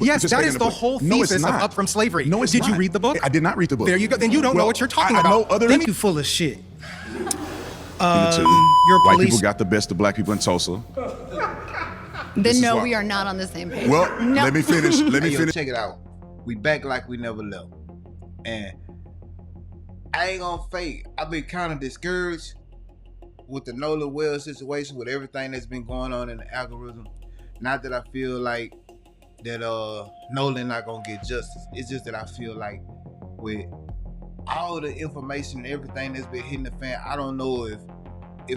Yes, that is the whole thesis of Up From Slavery. No, it's Did not. you read the book? I did not read the book. There you go. Then you don't know what you're talking about. I know other You full of shit. your Your white police. people got the best of black people in Tulsa. Then no, why- we are not on the same page. Well, no. let me finish. Let me Hey, yo, finish. check it out. We back like we never left. And I ain't gonna fake. I've been kind of discouraged with the Nola Wells situation, with everything that's been going on in the algorithm. Not that I feel like that Nolan not gonna get justice. It's just that I feel like with all the information and everything that's been hitting the fan, I don't know if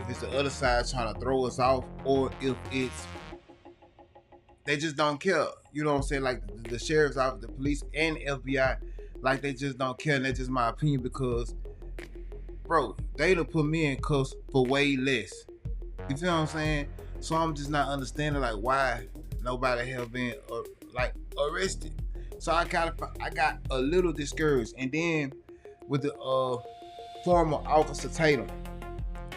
it's the other side trying to throw us off, or if it's they just don't care. You know what I'm saying? Like the sheriff's office, the police, and FBI, like they just don't care. And that's just my opinion, because, bro, they done put me in cuffs for way less. You feel what I'm saying? So I'm just not understanding like why nobody have been like arrested. So I got a little discouraged. And then with the former Officer Tatum,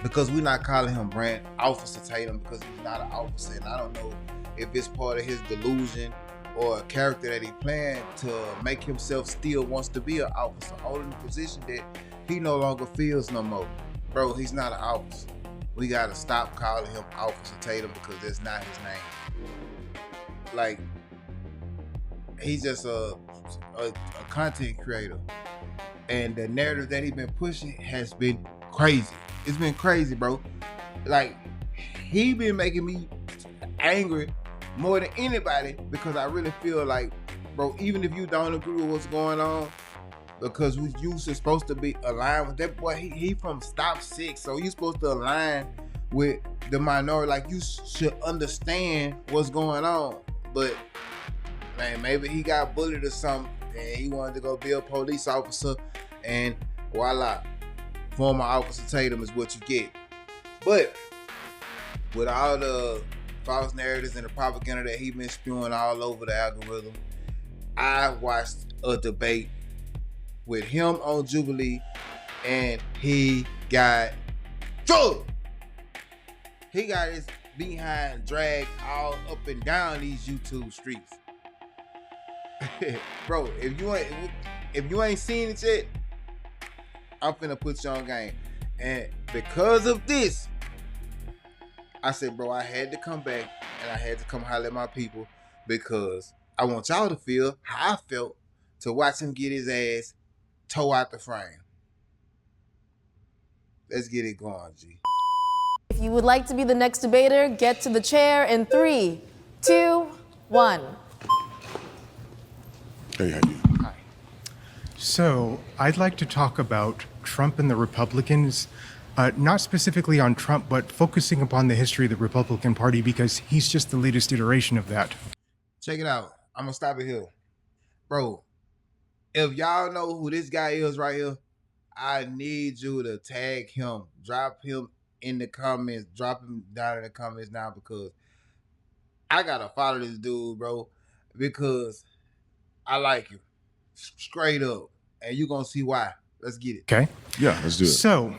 because we're not calling him Brand Officer Tatum because he's not an officer, and I don't know if it's part of his delusion or a character that he planned to make himself still wants to be an officer, holding the position that he no longer feels no more. Bro, he's not an officer. We gotta stop calling him Officer Tatum because that's not his name. Like, he's just a content creator, and the narrative that he's been pushing has been crazy. It's been crazy, bro. Like, he been making me angry more than anybody, because I really feel like, bro, even if you don't agree with what's going on, because you supposed to be aligned with that boy. He from Stop 6, so you supposed to align with the minority. Like, you should understand what's going on. But man, maybe he got bullied or something, and he wanted to go be a police officer, and voila, former Officer Tatum is what you get. But with all the false narratives and the propaganda that he been spewing all over the algorithm, I watched a debate with him on Jubilee, and he got drugged. He got his behind dragged all up and down these YouTube streets. Bro, if you ain't seen it yet, I'm finna put you on game. And because of this, I said, bro, I had to come back and I had to come holler at my people, because I want y'all to feel how I felt to watch him get his ass tore out the frame. Let's get it going, G. If you would like to be the next debater, get to the chair in 3, 2, 1. Hey, how you? Hi. So I'd like to talk about Trump and the Republicans, not specifically on Trump, but focusing upon the history of the Republican Party, because he's just the latest iteration of that. Check it out. I'm gonna stop it here. Bro, if y'all know who this guy is right here, I need you to tag him. Drop him in the comments. Drop him down in the comments now, because I gotta follow this dude, bro, because I like him. Straight up. And you're gonna see why. Let's get it. Okay? Yeah, let's do it. So,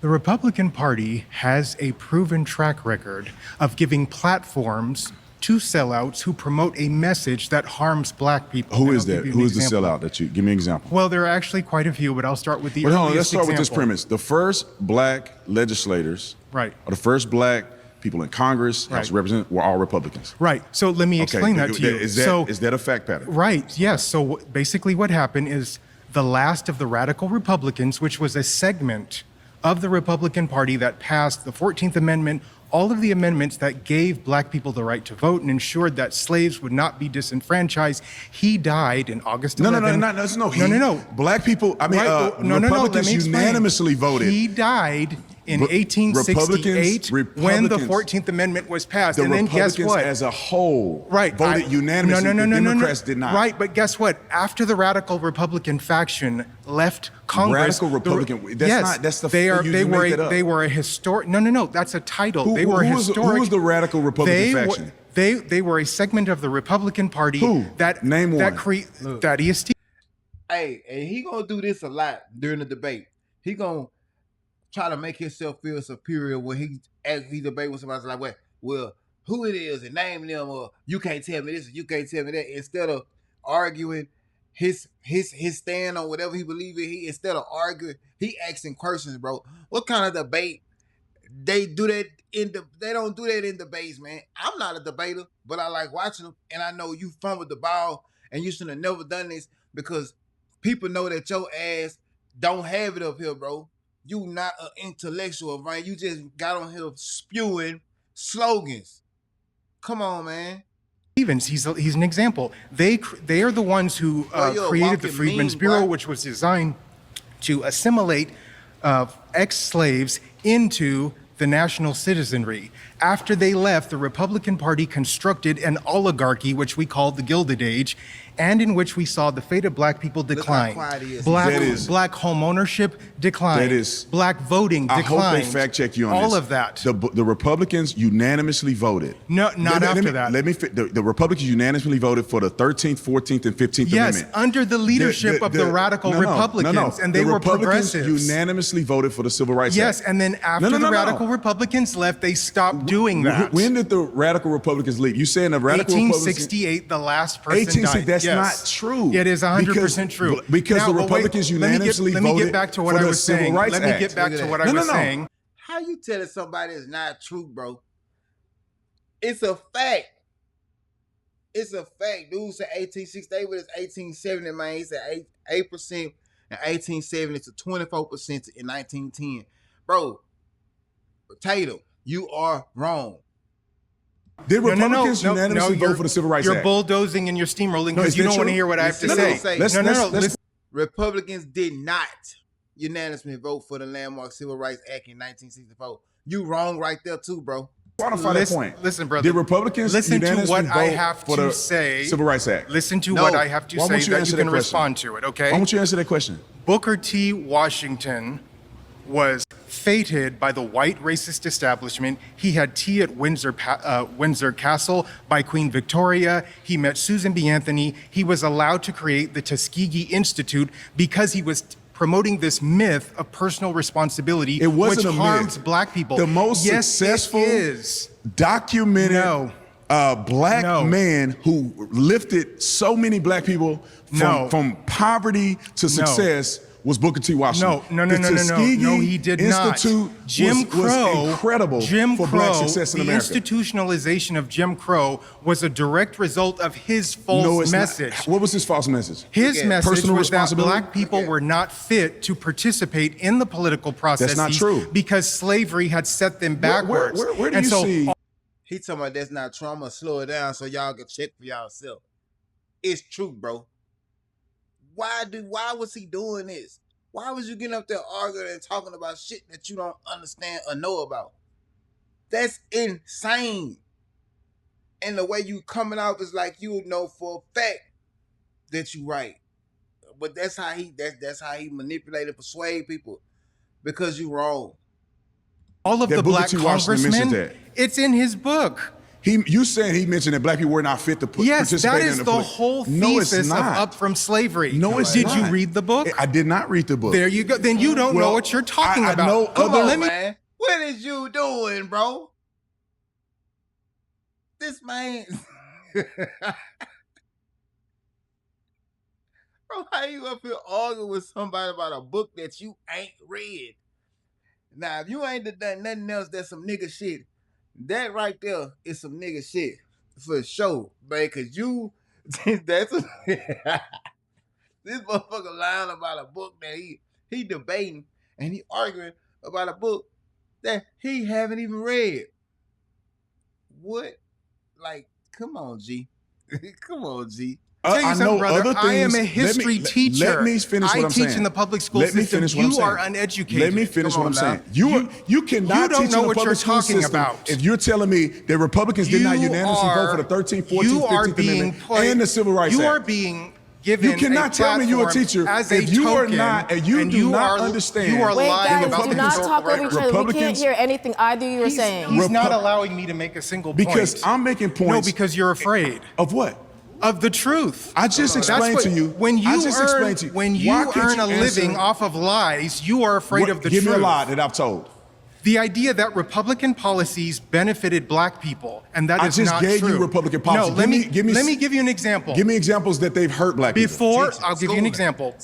the Republican Party has a proven track record of giving platforms to sellouts who promote a message that harms black people. Who And is I'll that? give you Who an is the example. sellout that you give me an example? Well, there are actually quite a few, but I'll start with the But hold on, let's earliest start with this example. premise. The first black legislators, Right. or the first black people in Congress, House Right. of Representatives, were all Republicans. Right. So let me explain that to you. Is So, that a fact pattern? right. Yes. So basically what happened is the last of the radical Republicans, which was a segment of the Republican Party that passed the 14th Amendment, all of the amendments that gave black people the right to vote and ensured that slaves would not be disenfranchised. He died in August 11. No. Black people, I mean, Right, Republicans let me explain. unanimously voted. He died in Re- 1868 when the Republicans- 14th Amendment was passed. The And then guess Republicans what? as a whole Right. voted unanimously. The Democrats did not. Right, but guess what? After the radical Republican faction left Congress, Radical Republican. That's yes, not. That's the. they are. You They make were. that up. They were a historic. No. That's a title. They were a who historic. was the radical Republican faction? They were a segment of the Republican Party. Who? That Name that one. Thaddeus Stevens. Hey, and he gonna do this a lot during the debate. He gonna try to make himself feel superior when he debate with somebody like, well, who it is and name them, or you can't tell me this, or you can't tell me that, instead of arguing his stand on whatever he believes in. He, instead of arguing, he asking questions, bro. What kind of debate they do that they don't do that in debates, man. I'm not a debater, but I like watching them, and I know you fumbled the ball and you should have never done this, because people know that your ass don't have it up here, bro. You not an intellectual, man. You just got on here spewing slogans. Come on, man. Stevens, he's an example. They are the ones who created the Freedmen's Bureau, which was designed to assimilate ex-slaves into the national citizenry. After they left, the Republican Party constructed an oligarchy, which we called the Gilded Age, and in which we saw the fate of black people decline. Black home ownership decline. Black voting decline. I hope they fact check you on all this. Of that. The Republicans unanimously voted. No, not after that. The Republicans unanimously voted for the 13th, 14th, and 15th Amendment. Yes, under the leadership of the radical Republicans, and they were progressives. Unanimously voted for the Civil Rights Act. Yes, and then after the radical Republicans left, they stopped doing that. When did the radical Republicans leave? You saying the radical 1868, the last person died. That's not true. It is 100% true. Because now, the Republicans unanimously voted let me get back to what I was saying. Let me get back to what I was saying. How you telling somebody it's not true, bro? It's a fact. It's a fact. Dude said 1868, but it's 1870, man. He said 8% in 1870 to 24% in 1910. Bro, Tatum, you are wrong. Did Republicans unanimously vote for the Civil Rights Act? You're bulldozing and you're steamrolling because you don't want to hear what I have to say. Listen. Republicans did not unanimously vote for the landmark Civil Rights Act in 1964. You wrong right there too, bro. Quantify that point. Listen, brother. Did Republicans unanimously vote for the Civil Rights Act? Listen to what I have to say that you can respond to it, okay? Why won't you answer that question? Booker T. Washington was feted by the white racist establishment. He had tea at Windsor Castle by Queen Victoria. He met Susan B. Anthony. He was allowed to create the Tuskegee Institute because he was promoting this myth of personal responsibility, which harms black people. The most successful documented black man who lifted so many black people from poverty to success was Booker T. Washington. No, he did not. Jim Crow was incredible for black success in America. The institutionalization of Jim Crow was a direct result of his false message. What was his false message? His message was that black people were not fit to participate in the political process. That's not true. Because slavery had set them backwards. Where do you see? He talking about that's not true. I'm gonna slow it down so y'all can check for yourself. It's true, bro. Why was he doing this? Why was you getting up there arguing and talking about shit that you don't understand or know about? That's insane. And the way you coming out is like you know for a fact that you right. But that's how he manipulated and persuade people because you wrong. All of the black congressmen, it's in his book. You saying he mentioned that black people were not fit to participate in the Yes, that is the whole thesis of Up From Slavery. No, it's not. Did you read the book? I did not read the book. There you go. Then you don't know what you're talking about. Know Come on, man. What is you doing, bro? This man. Bro, how you up here arguing with somebody about a book that you ain't read? Now, if you ain't done nothing else, that's some nigga shit. That right there is some nigga shit for sure, man. Cause you, this motherfucker lying about a book that he debating and he arguing about a book that he haven't even read. What? Like, come on, G. Come on, G. I know other things. I am a history teacher. Let me finish what I'm saying. I teach in the public school system. You are uneducated. Let me finish what I'm saying. You cannot teach in the public school system if you're telling me that Republicans did not unanimously vote for the 13th, 14th, 15th Amendment and the Civil Rights Act. You are being given. You cannot tell me you're a teacher if you are not and you do not understand. You are lying about do not talk over each other. We can't hear anything either you are saying. He's not allowing me to make a single point. Because I'm making points. No, because you're afraid. Of what? Of the truth. I just explained to you. When you earn a living off of lies, you are afraid of the truth. Give me a lie that I've told. The idea that Republican policies benefited black people, and that is not true. I just gave you Republican policies. No, let me give you an example. Give me examples that they've hurt black people. I'll give you an example.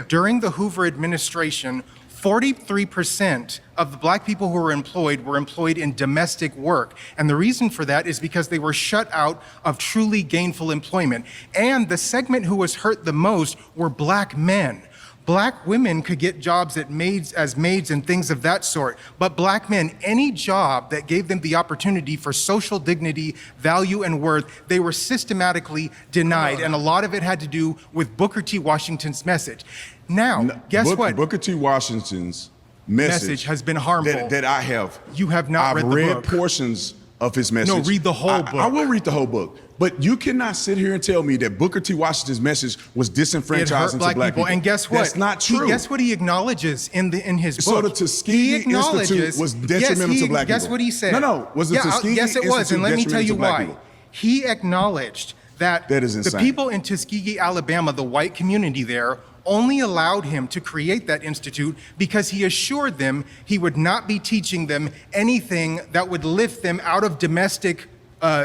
During the Hoover administration, 43% of the black people who were employed in domestic work. And the reason for that is because they were shut out of truly gainful employment. And the segment who was hurt the most were black men. Black women could get jobs as maids and things of that sort, but black men, any job that gave them the opportunity for social dignity, value, and worth, they were systematically denied, and a lot of it had to do with Booker T. Washington's message. Now, guess what? Booker T. Washington's message has been harmful. That I have. You have not read the book. I've read portions of his message. No, read the whole book. I will read the whole book. But you cannot sit here and tell me that Booker T. Washington's message was disenfranchising to black people. And guess what? That's not true. Guess what he acknowledges in his book? So the Tuskegee Institute was detrimental to black people. Guess what he said? No. Was the Tuskegee Yes, it was. Institute And let me tell you detrimental to black why. people? He acknowledged that the people in Tuskegee, Alabama, the white community there, only allowed him to create that institute because he assured them he would not be teaching them anything that would lift them out of domestic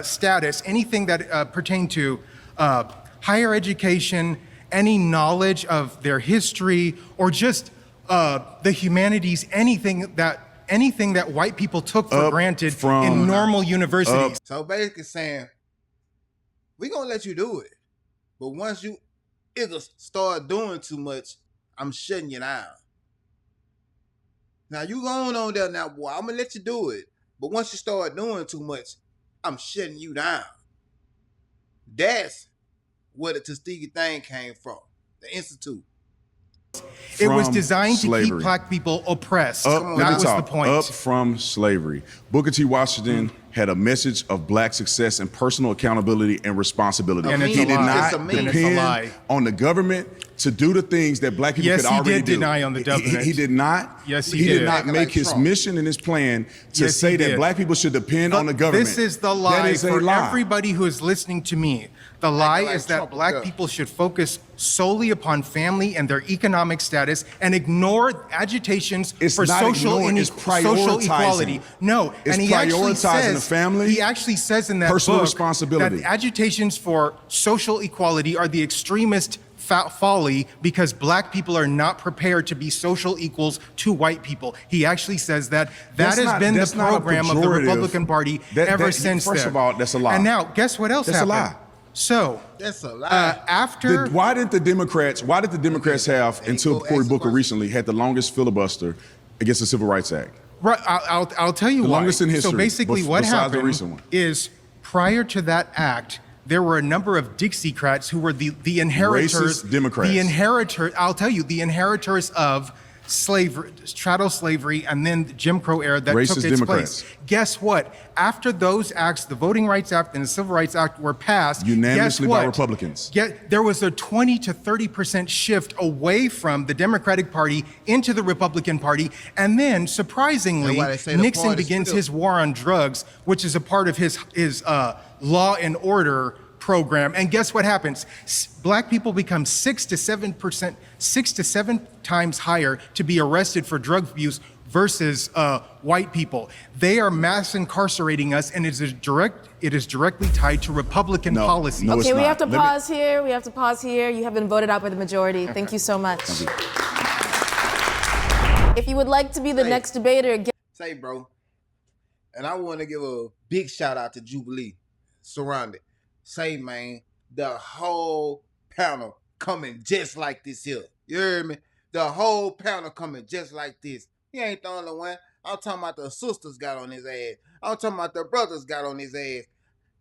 status, anything that pertained to higher education, any knowledge of their history, or just the humanities, anything that white people took for granted in normal universities. So basically saying, we're going to let you do it. But once you start doing too much, I'm shutting you down. Now you going on there now, boy. I'm going to let you do it. But once you start doing too much, I'm shutting you down. That's where the Tuskegee thing came from, the Institute. It was designed to keep black people oppressed. That was the point. Up from slavery. Booker T. Washington had a message of black success and personal accountability and responsibility. And he did not depend on the government to do the things that black people could already do. Yes, he did deny on the government. He did not. Yes, he did not make his mission and his plan to say that black people should depend on the government. This is the lie that is for a lie. Everybody who is listening to me. The lie is that black people should focus solely upon family and their economic status and ignore agitations for social equality. No, and he actually says the family. He actually says in that personal book responsibility. that agitations for social equality are the extremist folly because black people are not prepared to be social equals to white people. He actually says that has been the program of the Republican Party ever since then. First of all, that's a lie. And now, guess what else happened? That's a lie. So that's a lie. Why did the Democrats have, until Cory Booker recently, had the longest filibuster against the Civil Rights Act? Right, I'll tell you why. The longest in history. So basically what happened is prior to that act, there were a number of Dixiecrats who were the inheritors. Racist Democrats. I'll tell you, the inheritors of slavery, chattel slavery, and then the Jim Crow era that Racist took its Democrats. place. Guess what? After those acts, the Voting Rights Act and the Civil Rights Act were passed, unanimously by Republicans. There was a 20 to 30% shift away from the Democratic Party into the Republican Party. And then, surprisingly, Nixon begins his war on drugs, which is a part of his law and order program. And guess what happens? Black people become 6 to 7 times higher to be arrested for drug abuse versus white people. They are mass incarcerating us, and it is directly tied to Republican policy. No, okay, we have to pause here. We have to pause here. You have been voted out by the majority. Thank you so much. If you would like to be the next debater, say, bro. And I want to give a big shout out to Jubilee Surrounded. Say, man, the whole panel coming just like this here. You heard me? The whole panel coming just like this. He ain't the only one. I'm talking about the sisters got on his ass. I'm talking about the brothers got on his ass.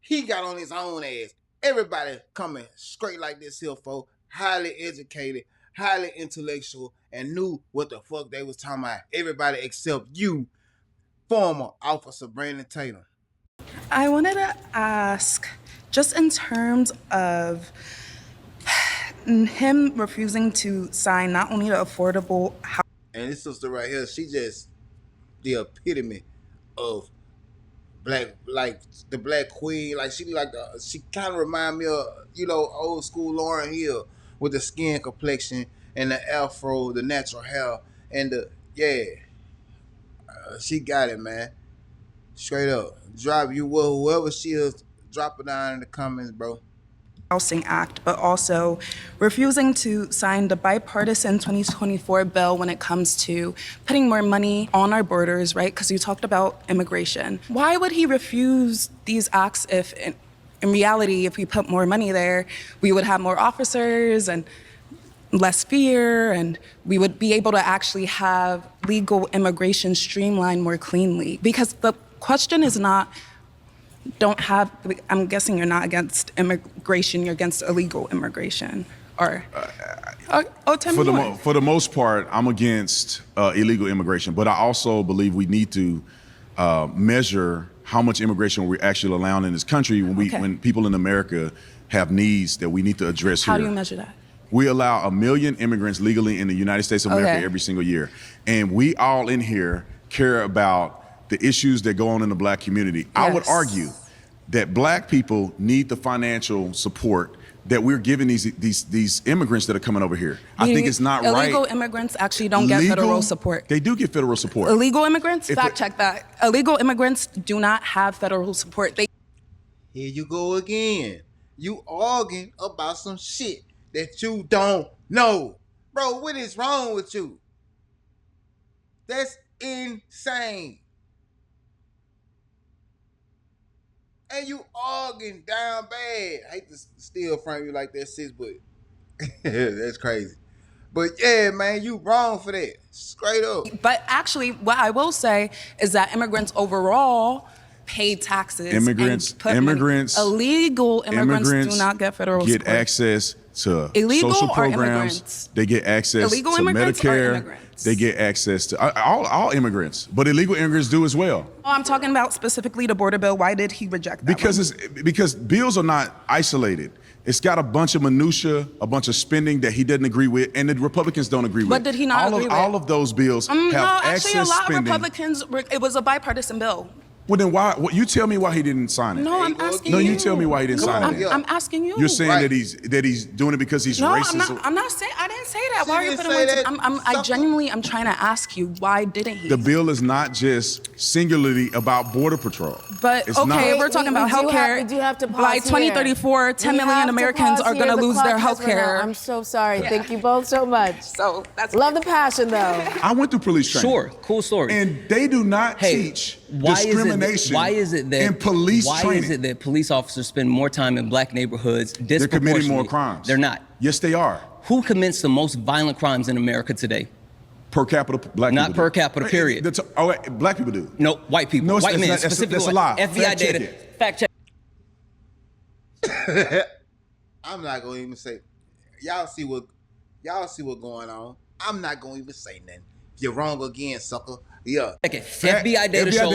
He got on his own ass. Everybody coming straight like this here, folks. Highly educated, highly intellectual, and knew what the fuck they was talking about. Everybody except you, former Officer Brandon Tatum. I wanted to ask, just in terms of him refusing to sign not only the affordable house. And this sister right here, she just the epitome of black, like the black queen. Like she kind of remind me of, old school Lauryn Hill with the skin complexion and the afro, the natural hair, and She got it, man. Straight up. Drop you whoever she is, drop it down in the comments, bro. Housing Act, but also refusing to sign the bipartisan 2024 bill when it comes to putting more money on our borders, right? Because you talked about immigration. Why would he refuse these acts if, in reality, if we put more money there, we would have more officers and less fear, and we would be able to actually have legal immigration streamlined more cleanly? Because the question is not, I'm guessing you're not against immigration, you're against illegal immigration. Or, tell me more. For the most part, I'm against illegal immigration, but I also believe we need to measure how much immigration we're actually allowing in this country when people in America have needs that we need to address here. How do you measure that? We allow 1 million immigrants legally in the United States of America every single year. And we all in here care about the issues that go on in the black community. Yes. I would argue that black people need the financial support that we're giving these immigrants that are coming over here. I think it's not right. Illegal immigrants actually don't get federal support. They do get federal support. Illegal immigrants? Fact check that. Illegal immigrants do not have federal support. Here you go again. You arguing about some shit that you don't know. Bro, what is wrong with you? That's insane. And you arguing down bad. I hate to still frame you like that, sis, but that's crazy. But yeah, man, you wrong for that. Straight up. But actually, what I will say is that immigrants overall pay taxes. Illegal immigrants do not get federal support. Get access to illegal social programs. Immigrants? They get access illegal to immigrants Medicare. Or immigrants? They get access to all immigrants, but illegal immigrants do as well. Oh, I'm talking about specifically the border bill. Why did he reject that? Because bills are not isolated. It's got a bunch of minutia, a bunch of spending that he doesn't agree with, and the Republicans don't agree with. What did he not agree with? All of those bills have access actually, a lot spending. of Republicans, it was a bipartisan bill. Well, then why? You tell me why he didn't sign it. No, I'm asking you. No, you tell me why he didn't sign it. I'm asking you. You're saying that he's doing it because he's racist. I'm not saying. I didn't say that. Why are you putting words? I genuinely am trying to ask you, why didn't he? The bill is not just singularly about border patrol. But we're talking about healthcare. We do have to pause by 2034, 10 million Americans are going to lose their healthcare. I'm so sorry. Yeah. Thank you both so much. So that's love the passion, though. I went through police training. Sure, cool story. And they do not teach discrimination. Why is it that police officers spend more time in black neighborhoods disproportionately? They're committing more crimes. They're not. Yes, they are. Who commits the most violent crimes in America today? Per capita, black people do. Not per capita, period. Black people do. No, white people. No, white men, that's specifically. That's a lie. FBI data. Fact check. I'm not gonna even say. Y'all see what's going on. I'm not gonna even say nothing. You're wrong again, sucker. Yeah. Okay. FBI data shows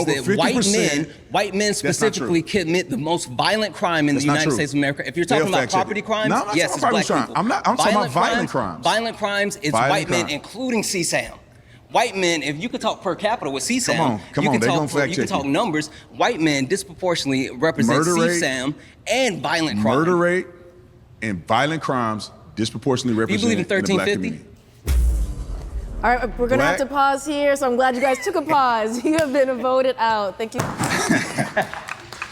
that white men specifically commit the most violent crime in the United States of America. If you're talking about property crimes, yes, it's black people. I'm talking about violent crimes. Violent crimes, it's white men, including CSAM. White men, if you could talk per capita with CSAM, you can talk numbers. White men disproportionately represent CSAM and violent crime. Murder rate and violent crimes disproportionately represent. Do you believe in 1350? All right, we're going to have to pause here, so I'm glad you guys took a pause. You have been voted out. Thank you.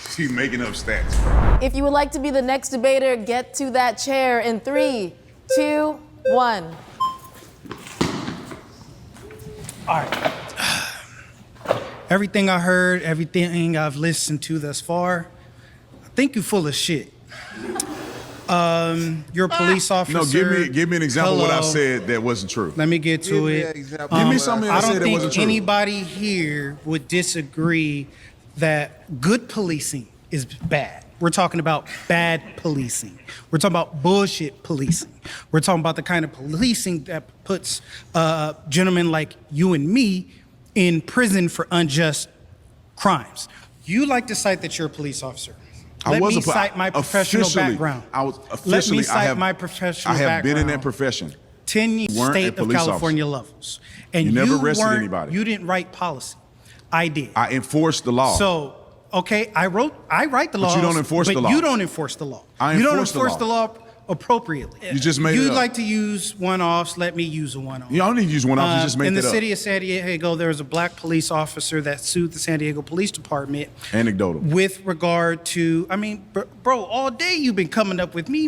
She's making up stats. If you would like to be the next debater, get to that chair in 3, 2, 1. All right. Everything I heard, everything I've listened to thus far, I think you're full of shit. You're a police officer. No, give me an example of what I said that wasn't true. Let me get to it. Give me something I said that wasn't true. I don't think anybody here would disagree that good policing is bad. We're talking about bad policing. We're talking about bullshit policing. We're talking about the kind of policing that puts gentlemen like you and me in prison for unjust crimes. You like to cite that you're a police officer. Let me cite my professional background. Let me cite my professional background. I have been in that profession. 10 years state of California levels. And you never arrested anybody. You didn't write policy. I did. I enforced the law. So, okay, I write the law. But you don't enforce the law. You don't enforce the law. I you don't enforce enforce the law appropriately. You just made it You up. like to use one-offs. Let me use a one-off. You don't need to use one-offs. You just made it up. In the city of San Diego, there was a black police officer that sued the San Diego Police Department. Anecdotal. With regard to, I mean, bro, all day you've been coming up with me.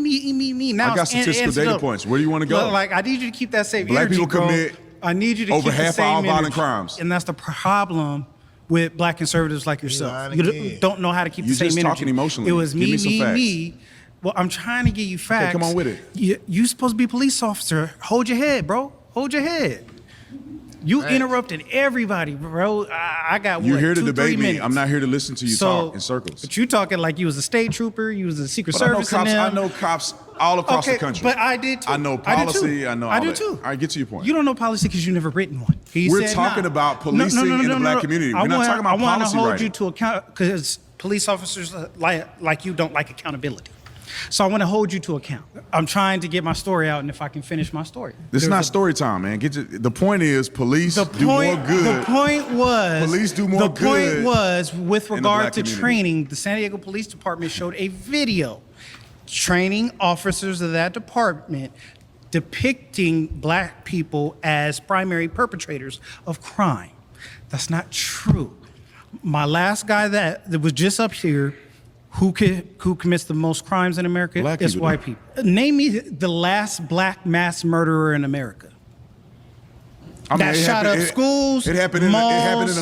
Now I got it's statistical data points. Where do you want to go? Like, I need you to keep that same Black energy, people bro. commit I need you to over keep the half of same all violent energy. crimes. And that's the problem with black conservatives like yourself. You don't know how to keep the same energy. You're just talking emotionally. It was Give me some facts. me. Well, I'm trying to give you facts. Okay, come on with it. You supposed to be a police officer. Hold your head, bro. Hold your head. You interrupted everybody, bro. I got You're here to 2-3 debate me. minutes. I'm not here to listen to you talk in circles. But you talking like you was a state trooper, you was a Secret But Service. I know cops all across the country. But I did too. I know policy. I know all I do that. too. All right, get to your point. You don't know policy because you've never written one. We're talking about policing in the black community. We're not talking about policy I want to hold writing. you to account because police officers like you don't like accountability. So I want to hold you to account. I'm trying to get my story out, and if I can finish my story. This is not story time, man. The point is police do more good. The point was police do more good. The point was with in the regard black to community. training, the San Diego Police Department showed a video training officers of that department depicting black people as primary perpetrators of crime. That's not true. My last guy that was just up here, who commits the most crimes in America? Black It's people white do. people. Name me the last black mass murderer in America. I mean, That it shot happened- up schools, It happened in the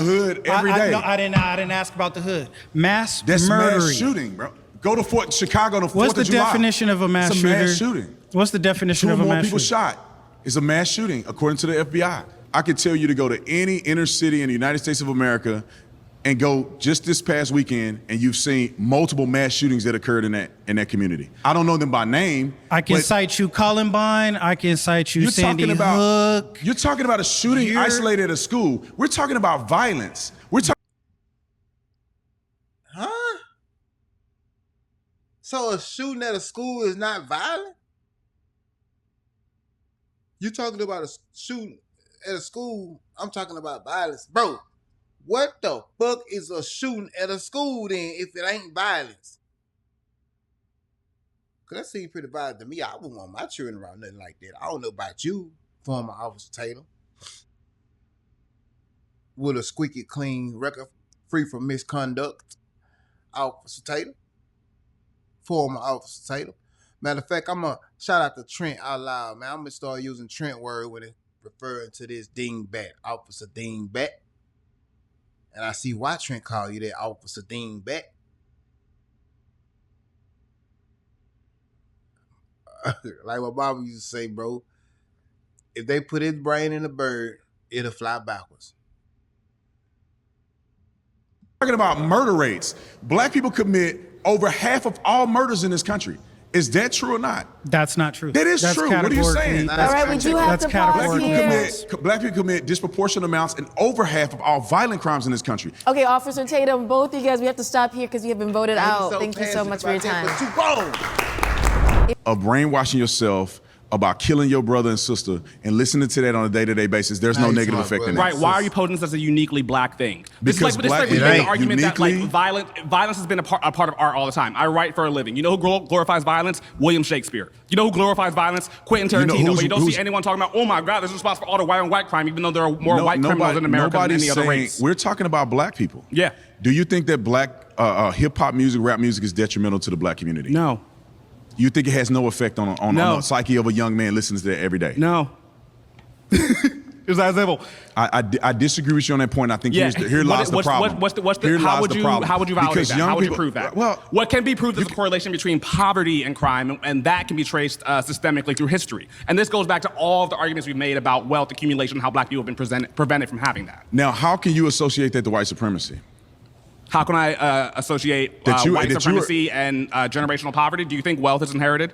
hood every day. I didn't ask about the hood. Mass That's murdering. mass shooting, bro. Go to Chicago on the 4th What's of the July. definition of a mass It's a shooter? mass shooting. What's the definition Two of or a more mass people shooter? shot. It's a mass shooting, according to the FBI. I could tell you to go to any inner city in the United States of America and go just this past weekend, and you've seen multiple mass shootings that occurred in that community. I don't know them by name. I can but cite you Columbine. I can cite you Sandy Hook. You're talking about a shooting isolated at a school. We're talking about violence. We're talking. Huh? So a shooting at a school is not violent? You talking about a shooting at a school? I'm talking about violence, bro. What the fuck is a shooting at a school then if it ain't violence? Cause that seems pretty violent to me. I wouldn't want my children around nothing like that. I don't know about you, former Officer Tatum. With a squeaky clean record, free from misconduct, Officer Tatum. Former Officer Tatum. Matter of fact, I'm going to shout out to Trent out loud, man. I'm going to start using Trent word when it referring to this dingbat, Officer Dingbat. And I see why Trent call you that, Officer Dingbat. Like my mama used to say, bro, if they put his brain in a bird, it'll fly backwards. Talking about murder rates. Black people commit over half of all murders in this country. Is that true or not? That's not true. That is true. What are you saying? All right, we do have to pause here. Black people commit disproportionate amounts and over half of all violent crimes in this country. Okay, Officer Tatum, both of you guys, we have to stop here because you have been voted out. Thank you so much for your time. Of brainwashing yourself about killing your brother and sister and listening to that on a day-to-day basis, there's no negative effect in that. Right, why are you posing this as a uniquely black thing? Because this is like we black- make the argument that like uniquely- violence has been a part of art all the time. I write for a living. You know who glorifies violence? William Shakespeare. You know who glorifies violence? Quentin Tarantino. But you don't see anyone talking about, oh my God, this is responsible for all the white on white crime, even though there are more white criminals in America than any other race. We're talking about black people. Yeah. Do you think that black hip-hop music, rap music is detrimental to the black community? No. You think it has no effect on No. the psyche of a young man listening to that every day? No. It's that simple. I disagree with you on that point. I think here lies the problem. How would you validate Because that? young How would you people- prove that? Well, what can be proved is a correlation between poverty and crime, and that can be traced systemically through history. And this goes back to all of the arguments we've made about wealth accumulation and how black people have been prevented from having that. Now, how can you associate that to white supremacy? How can I associate white supremacy and generational poverty? Do you think wealth is inherited?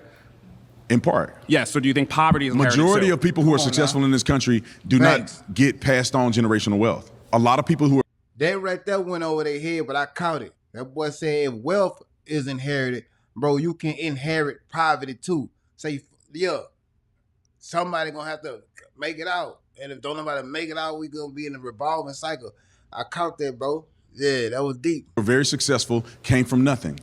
In part. Yes. So do you think poverty is inherited? Majority of people who are successful in this country do not get passed on generational wealth. A lot of people who are... That right there went over their head, but I caught it. That boy said if wealth is inherited, bro, you can inherit poverty too. Say, yeah, somebody gonna have to make it out. And if don't nobody make it out, we gonna be in a revolving cycle. I caught that, bro. Yeah, that was deep. Were very successful, came from nothing.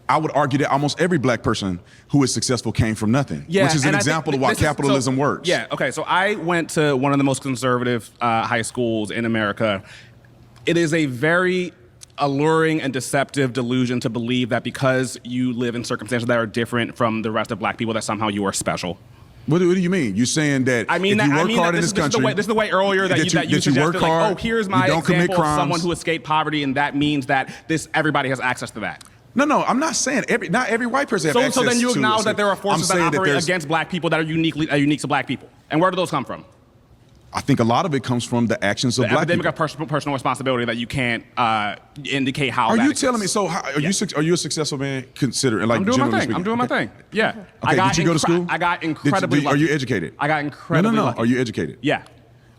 I would argue that almost every black person who is successful came from nothing, which is an example of why capitalism works. Yeah, okay, so I went to one of the most conservative high schools in America. It is a very alluring and deceptive delusion to believe that because you live in circumstances that are different from the rest of black people, that somehow you are special. What do you mean? You're saying that if you work hard in this country, this is the way earlier that you suggested, work hard, like, oh, here's my example of someone who escaped poverty, and that means that everybody has access to that. No, I'm not saying not every white person has access to. So then you acknowledge that there are forces that operate against black people that are unique to black people. And where do those come from? I think a lot of it comes from the actions of black people. The epidemic of personal responsibility that you can't indicate how. Are you telling me? So are you a successful man? Consider like I'm doing my thing. Speaking? I'm doing my thing. Yeah. Okay. Did you go to school? I got incredibly lucky. Are you educated? I got incredibly lucky. Are you educated? Yeah.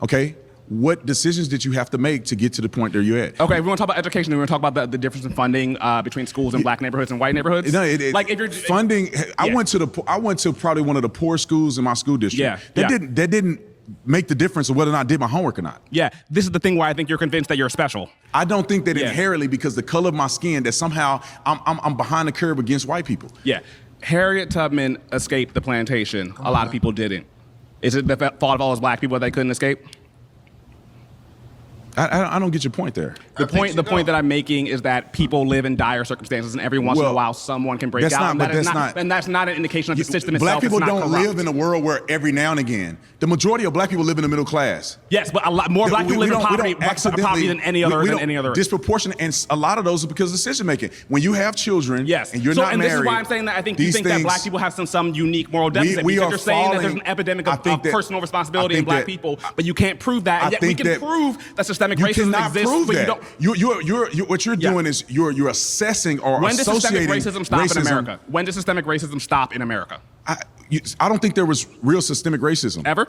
Okay. What decisions did you have to make to get to the point that you're at? Okay, we want to talk about education. We want to talk about the difference in funding between schools in black neighborhoods and white neighborhoods. No, like if you're funding. I went to probably one of the poor schools in my school district. That didn't make the difference of whether or not I did my homework or not. Yeah, this is the thing where I think you're convinced that you're special. I don't think that inherently, because the color of my skin, that somehow I'm behind the curve against white people. Yeah, Harriet Tubman escaped the plantation. A lot of people didn't. Is it the fault of all those black people that they couldn't escape? I don't get your point there. The point that I'm making is that people live in dire circumstances, and every once in a while, someone can break out. And that's not an indication of the system itself. Black people don't corrupt. live in a world where every now and again, the majority of black people live in the middle class. Yes, but a lot more black people live in poverty than any other. Disproportionate, and a lot of those are because of decision making. When you have children, and you're not married. This is why I'm saying that I think you think that black people have some unique moral deficit. Because you're saying that there's an epidemic of personal responsibility in black people, but you can't prove that. And yet we can prove that systemic racism exists. But what you're doing is you're assessing or associating racism. When does systemic racism stop in America? I don't think there was real systemic racism ever.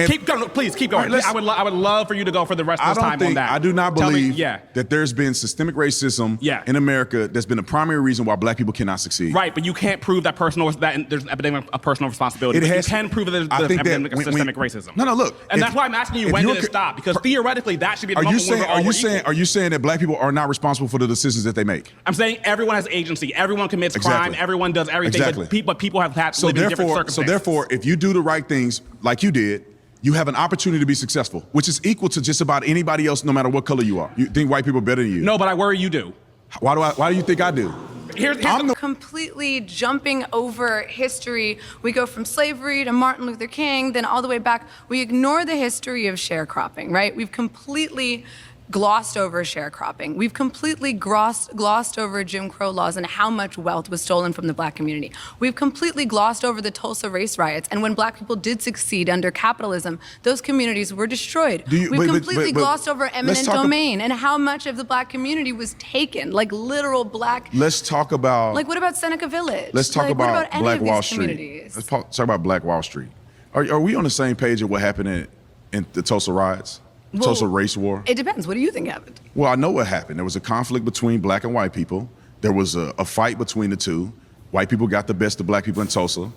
Keep going, please keep going. Right, I would love for you to go for the rest of this time on that. I do not believe that there's been systemic racism in America that's been the primary reason why black people cannot succeed. Right, but you can't prove that there's an epidemic of personal responsibility. You can prove that there's an epidemic of systemic racism. No, look. And that's why I'm asking you, when did it stop? Because theoretically, that should be the moment when we're all equal. Are you saying that black people are not responsible for the decisions that they make? I'm saying everyone has agency. Everyone commits crime. Everyone does everything. Exactly. But people have had to live in different circumstances. So therefore, if you do the right things like you did, you have an opportunity to be successful, which is equal to just about anybody else, no matter what color you are. You think white people are better than you? No, but I worry you do. Why do you think I do? I'm completely jumping over history. We go from slavery to Martin Luther King, then all the way back. We ignore the history of sharecropping, right? We've completely glossed over sharecropping. We've completely glossed over Jim Crow laws and how much wealth was stolen from the black community. We've completely glossed over the Tulsa race riots, and when black people did succeed under capitalism, those communities were destroyed. We've completely glossed over eminent domain and how much of the black community was taken, like literal black. Let's talk about. Like, what about Seneca Village? Let's talk about Black Wall Street. Let's talk about Black Wall Street. Are we on the same page of what happened in the Tulsa riots? Tulsa race war? It depends. What do you think happened? Well, I know what happened. There was a conflict between black and white people. There was a fight between the two. White people got the best of black people in Tulsa.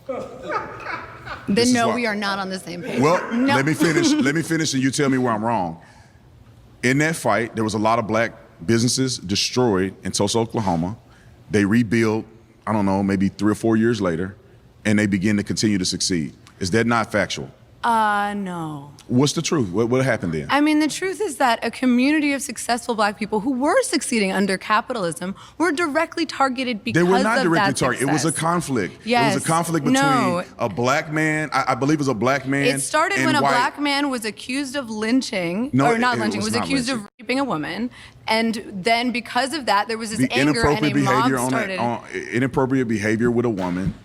Then no, we are not on the same page. Well, let me finish and you tell me where I'm wrong. In that fight, there was a lot of black businesses destroyed in Tulsa, Oklahoma. They rebuilt, I don't know, maybe 3 or 4 years later, and they begin to continue to succeed. Is that not factual? No. What's the truth? What happened then? I mean, the truth is that a community of successful black people who were succeeding under capitalism were directly targeted because of that success. They were not directly targeted. It was a conflict. Yes. It was a conflict between a black man, I believe it was a black man. It started when a black man was accused of lynching, was accused of raping a woman. And then because of that, there was this anger and a mob started. Inappropriate behavior with a woman.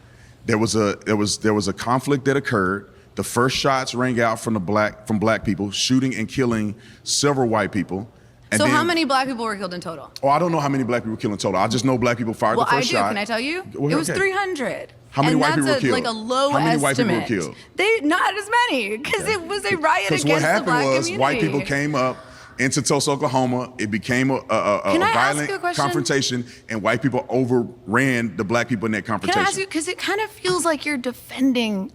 There was a conflict that occurred. The first shots rang out from black people, shooting and killing several white people. And so how many black people were killed in total? Oh, I don't know how many black people were killed in total. I just know black people fired the first shot. Well, I do. Can I tell you? Well, it was 300. How many white people were killed? Like a low estimate. How many white people were killed? Not as many, because it was a riot against the black community. Because what happened was white people came up into Tulsa, Oklahoma. It became a violent confrontation, and white people overran the black people in that confrontation. Can I ask you, because it kind of feels like you're defending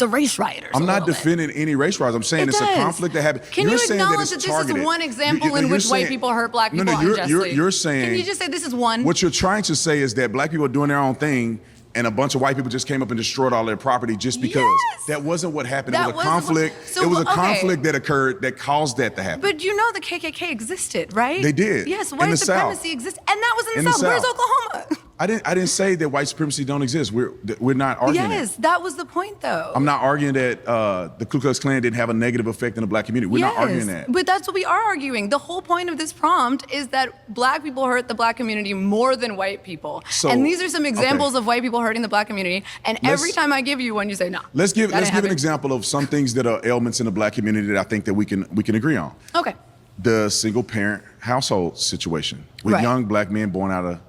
the race rioters. I'm not defending any race rioters. I'm saying it's a conflict that happened. Can you acknowledge that this is one example in which white people hurt black people unjustly? You're saying. Can you just say this is one? What you're trying to say is that black people are doing their own thing, and a bunch of white people just came up and destroyed all their property just because. Yes. That wasn't what happened. That it was a conflict. So, it was a conflict that occurred that caused that to happen. But you know the KKK existed, right? They did. Yes, white supremacy existed. And that was in the South. Where's Oklahoma? I didn't say that white supremacy don't exist. We're not arguing Yes, that was the point, though. I'm not arguing that the Ku Klux Klan didn't have a negative effect in the black community. We're not arguing that. But that's what we are arguing. The whole point of this prompt is that black people hurt the black community more than white people. And these are some examples of white people hurting the black community. And every time I give you one, you say no. Let's give an example of some things that are ailments in the black community that I think that we can agree on. Okay. The single parent household situation with young black men born out of.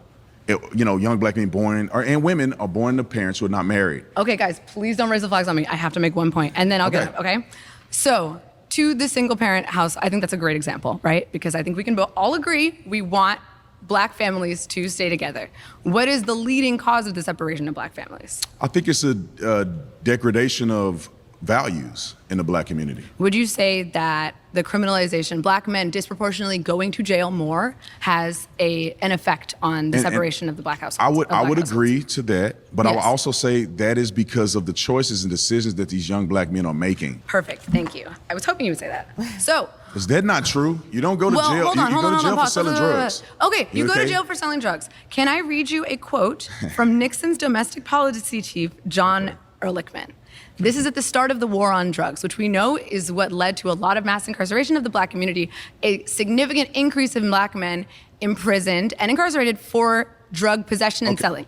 Young black men and women are born to parents who are not married. Okay, guys, please don't raise the flags on me. I have to make one point, and then I'll get it, okay? So, to the single-parent house, I think that's a great example, right? Because I think we can all agree we want black families to stay together. What is the leading cause of the separation of black families? I think it's a degradation of values in the black community. Would you say that the criminalization, black men disproportionately going to jail more, has an effect on the separation of the black households? I would agree to that, but I would also say that is because of the choices and decisions that these young black men are making. Perfect, thank you. I was hoping you would say that. So. Is that not true? You don't go to jail. Hold on, you go to jail for selling drugs. Okay, you go to jail for selling drugs. Can I read you a quote from Nixon's domestic policy chief, John Ehrlichman? This is at the start of the war on drugs, which we know is what led to a lot of mass incarceration of the black community, a significant increase in black men imprisoned and incarcerated for drug possession and selling.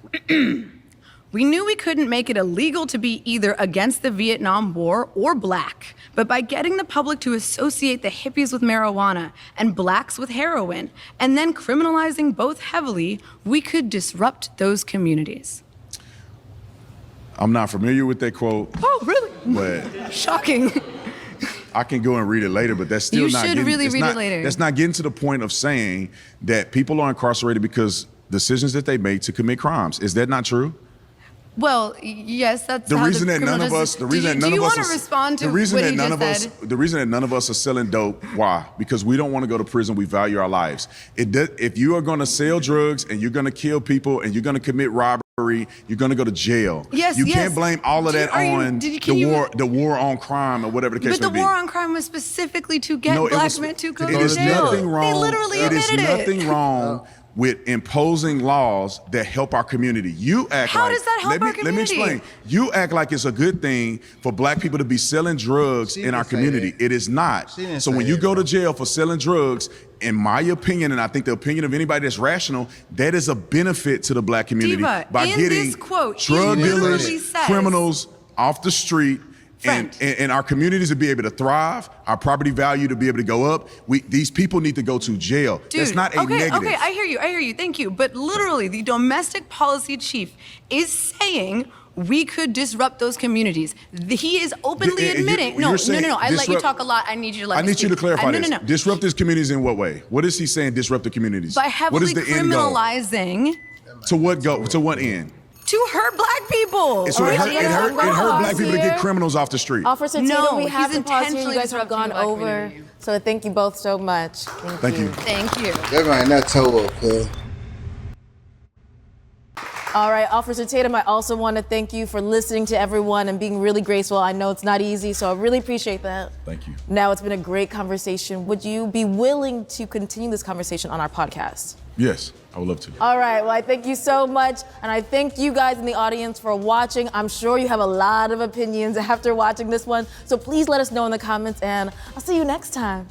We knew we couldn't make it illegal to be either against the Vietnam War or black, but by getting the public to associate the hippies with marijuana and blacks with heroin, and then criminalizing both heavily, we could disrupt those communities. I'm not familiar with that quote. Oh, really? But shocking. I can go and read it later, but that's still you not should getting, really read it later. That's not getting to the point of saying that people are incarcerated because decisions that they make to commit crimes. Is that not true? Well, yes, that's the how reason the that none of us. The reason that none of us. Do you want to respond to what he just said? The reason that none of us are selling dope. Why? Because we don't want to go to prison. We value our lives. If you are going to sell drugs and you're going to kill people and you're going to commit robbery, you're going to go to jail. Yes, you can't blame all of that on the war on crime or whatever the case may be. But the war on crime was specifically to get black men to go to jail. It is nothing wrong. They literally admitted it. It is nothing wrong with imposing laws that help our community. You act How like, does that help our community? Let me explain. You act like it's a good thing for black people to be selling drugs in our community. It is not. So when you go to jail for selling drugs, in my opinion, and I think the opinion of anybody that's rational, that is a benefit to the black community by getting drug dealers, criminals off the street, and our communities to be able to thrive, our property value to be able to go up. These people need to go to jail. Dude, that's not a negative. Okay, I hear you, thank you. But literally, the domestic policy chief is saying we could disrupt those communities. He is openly admitting. No. I let you talk a lot. I need you to let me speak. I need you to clarify this. No. Disrupt these communities in what way? What is he saying? Disrupt the communities by heavily criminalizing. To what go? To what end? To hurt black people. So it hurt black people to get criminals off the street. Officer Tatum, we have to pause here. You guys have gone over. So thank you both so much. Thank you. Thank you. That might not toe up, cuz. All right, Officer Tatum, I also want to thank you for listening to everyone and being really graceful. I know it's not easy, so I really appreciate that. Thank you. Now, it's been a great conversation. Would you be willing to continue this conversation on our podcast? Yes, I would love to. All right, well, I thank you so much, and I thank you guys in the audience for watching. I'm sure you have a lot of opinions after watching this one, so please let us know in the comments, and I'll see you next time.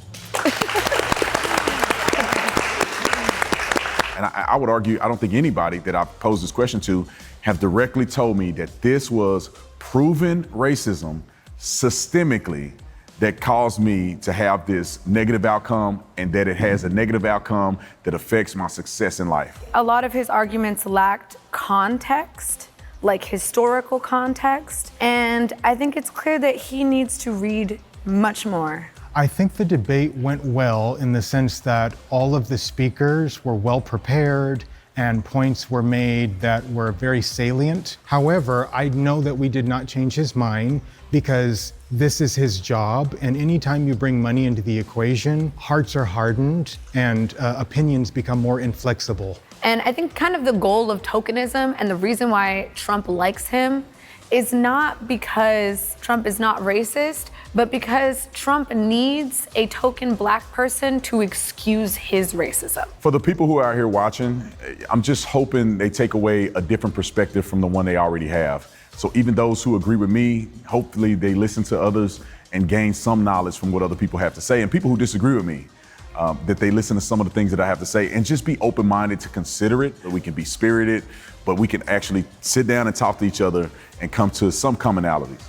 And I would argue, I don't think anybody that I've posed this question to have directly told me that this was proven racism systemically that caused me to have this negative outcome, and that it has a negative outcome that affects my success in life. A lot of his arguments lacked context, like historical context, and I think it's clear that he needs to read much more. I think the debate went well in the sense that all of the speakers were well prepared and points were made that were very salient. However, I know that we did not change his mind because this is his job, and anytime you bring money into the equation, hearts are hardened and opinions become more inflexible. And I think kind of the goal of tokenism and the reason why Trump likes him is not because Trump is not racist, but because Trump needs a token black person to excuse his racism. For the people who are out here watching, I'm just hoping they take away a different perspective from the one they already have. So even those who agree with me, hopefully they listen to others and gain some knowledge from what other people have to say. And people who disagree with me, that they listen to some of the things that I have to say and just be open-minded to consider it. We can be spirited, but we can actually sit down and talk to each other and come to some commonalities.